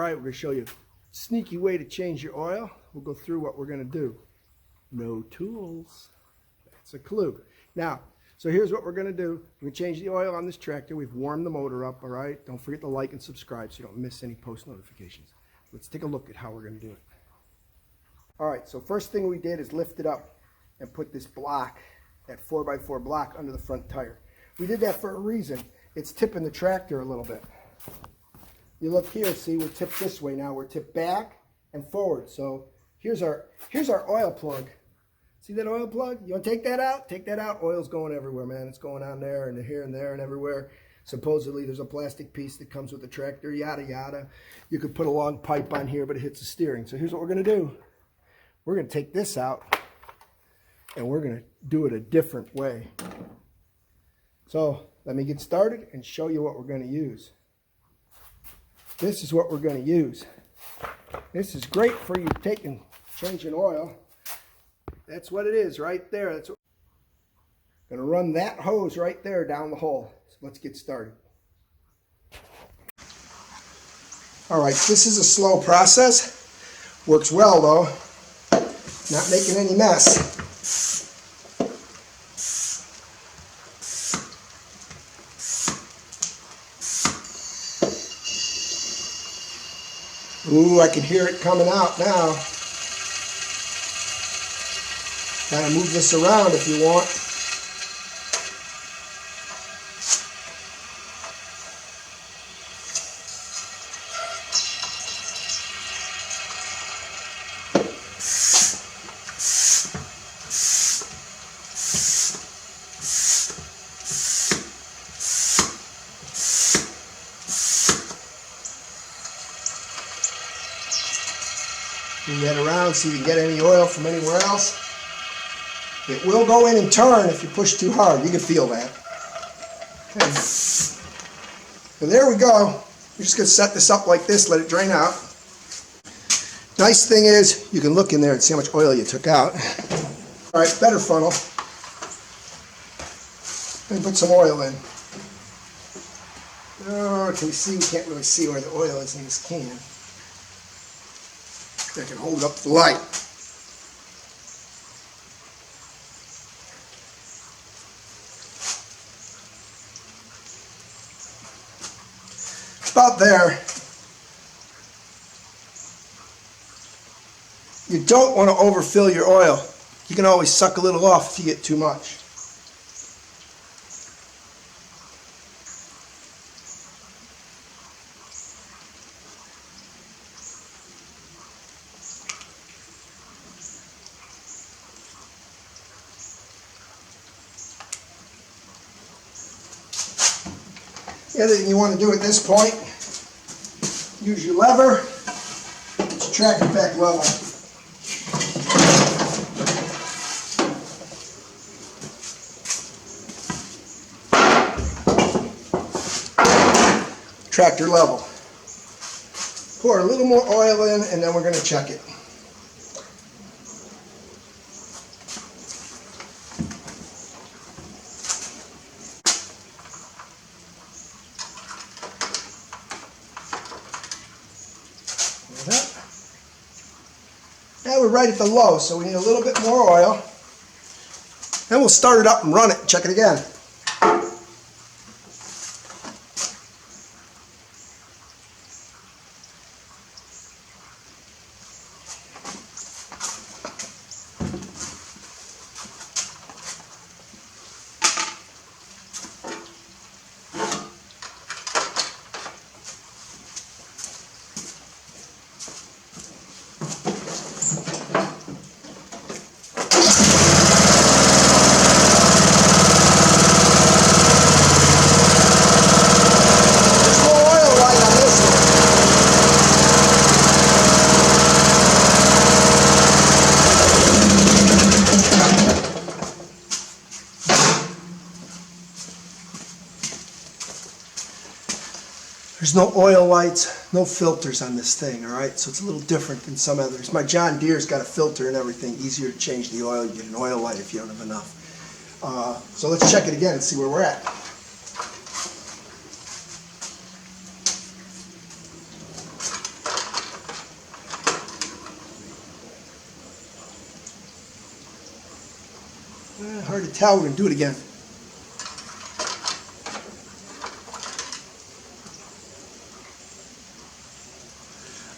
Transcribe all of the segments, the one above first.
right, we're going to show you a sneaky way to change your oil. We'll go through what we're going to do. No tools. That's a clue. Now, so here's what we're going to do. We're going to change the oil on this tractor. We've warmed the motor up, all right? Don't forget to like and subscribe so you don't miss any post notifications. Let's take a look at how we're going to do it. All right, so first thing we did is lift it up and put this block, that 4x4 block, under the front tire. We did that for a reason. It's tipping the tractor a little bit. You look here, see, we're tipped this way now. We're tipped back and forward. So here's our oil plug. See that oil plug? You want to take that out? Take that out. Oil's going everywhere, man. It's going on there and here and there and everywhere. Supposedly there's a plastic piece that comes with the tractor, yada, yada. You could put a long pipe on here, but it hits the steering. So here's what we're going to do. We're going to take this out and we're going to do it a different way. So let me get started and show you what we're going to use. This is what we're going to use. This is great for you changing oil. That's what it is right there. That's what I'm going to run that hose right there down the hole. So let's get started. All right, this is a slow process. Works well though. Not making any mess. Ooh, I can hear it coming out now. Kind of move this around if you want. Move that around so you can get any oil from anywhere else. It will go in and turn if you push too hard. You can feel that. Okay. So there we go. We're just going to set this up like this, let it drain out. Nice thing is, you can look in there and see how much oil you took out. All right, better funnel. Let me put some oil in. Oh, can we see? We can't really see where the oil is in this can. I can hold up the light. About there. You don't want to overfill your oil. You can always suck a little off if you get too much. The other thing you want to do at this point, use your lever to track it back level. Tractor level. Pour a little more oil in and then we're going to check it. Now we're right at the low, so we need a little bit more oil. Then we'll start it up and run it and check it again. There's no oil lights, no filters on this thing, all right? So it's a little different than some others. My John Deere's got a filter and everything. Easier to change the oil. You get an oil light if you don't have enough. So let's check it again and see where we're at. Hard to tell. We're going to do it again.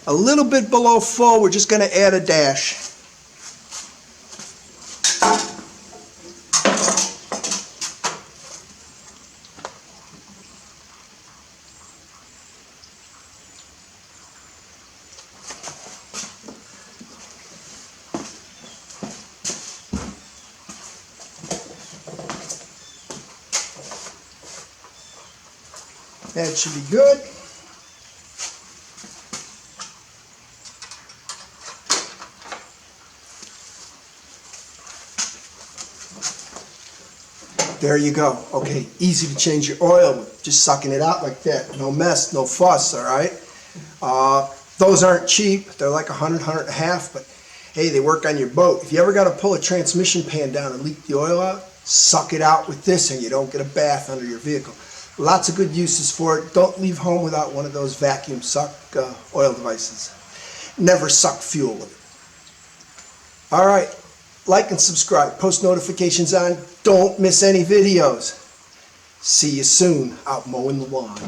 A little bit below full, we're just going to add a dash. That should be good. There you go. Okay, easy to change your oil with just sucking it out like that. No mess, no fuss, all right? Those aren't cheap. They're like $100, $150, but hey, they work on your boat. If you ever got to pull a transmission pan down and leak the oil out, suck it out with this and you don't get a bath under your vehicle. Lots of good uses for it. Don't leave home without one of those vacuum suck oil devices. Never suck fuel with it. All right, like and subscribe. Post notifications on. Don't miss any videos. See you soon out mowing the lawn.